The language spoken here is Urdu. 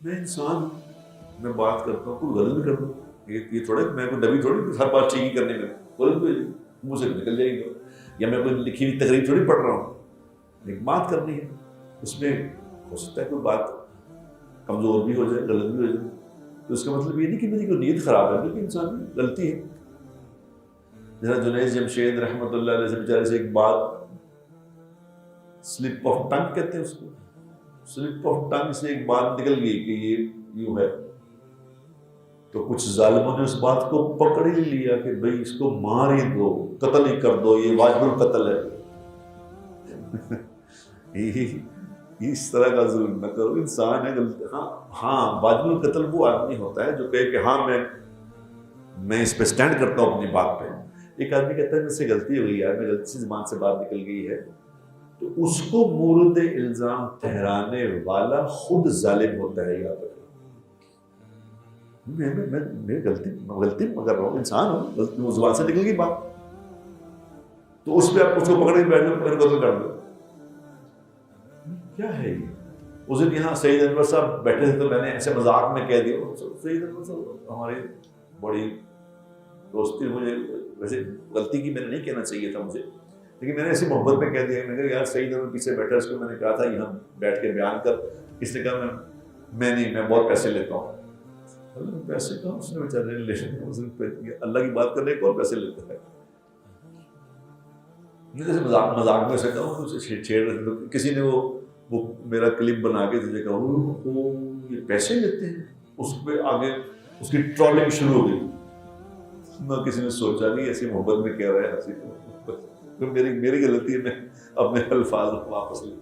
میں انسان ہوں، میں بات کرتا ہوں، کوئی غلط بھی کر دوں، یہ تھوڑا میں کوئی نبی تھوڑی ہر بات ٹھیک ہی کرنے میں غلط بھی منہ سے نکل جائے گا، یا میں کوئی لکھی ہوئی تقریر تھوڑی پڑھ رہا ہوں، ایک بات کرنی ہے، اس میں ہو سکتا ہے کوئی بات کمزور بھی ہو جائے، غلط بھی ہو جائے، تو اس کا مطلب یہ نہیں کہ میری کوئی نیت خراب ہے، بلکہ انسان غلطی ہے۔ جیسا جنید جمشید رحمۃ اللہ علیہ سے بیچارے سے ایک بات سلپ آف ٹنگ کہتے ہیں اس کو، سلپ آف ٹنگ سے ایک بات نکل گئی کہ یہ یوں ہے، تو کچھ ظالموں نے اس بات کو پکڑ ہی لیا کہ بھئی اس کو مار ہی دو، قتل ہی کر دو، یہ واجب القتل ہے۔ اس طرح کا ظلم نہ کرو، انسان ہے، ہاں واجب القتل وہ آدمی ہوتا ہے جو کہے کہ ہاں میں اس پہ سٹینڈ کرتا ہوں اپنی بات پہ۔ ایک آدمی کہتا ہے مجھ سے غلطی ہوئی ہے، میں غلطی سے زبان سے بات نکل گئی ہے، تو اس کو مورد الزام ٹھہرانے والا خود ظالم ہوتا ہے۔ یاد رکھیں، میں غلطی کر رہا ہوں، انسان ہوں، غلطی زبان سے نکل گئی بات، تو اس پہ آپ اس کو پکڑ کے بیٹھ جاؤ، قتل کر دو۔ کیا ہے یہ؟ اس دن یہاں سعید انور صاحب بیٹھے تھے تو میں نے ایسے مذاق میں کہہ دیا، سعید انور صاحب ہماری بڑی دوستی، مجھے ویسے غلطی کی میں نے نہیں کہنا چاہیے تھا مجھے، لیکن میں نے ایسی محبت میں کہہ دیا، میں نے کہا یار سعید انور پیچھے بیٹھا، اس کو میں نے کہا تھا یہاں بیٹھ کے بیان کر، اس نے کہا میں نہیں، میں بہت پیسے لیتا ہوں۔ پیسے کہاں اس نے بیچارے نے لے، اللہ کی بات کرنے کو اور پیسے لیتا ہے۔ جیسے مذاق میں سے کہا چھیڑ رہے تھے، کسی نے وہ میرا کلپ بنا کے تجھے کہا وہ یہ پیسے لیتے ہیں، اس پہ آگے اس کی ٹرولنگ شروع ہو گئی۔ نہ کسی نے سوچا نہیں ایسی محبت میں کہہ رہا ہے ہنسی، میری غلطی ہے، میں اپنے الفاظ واپس لے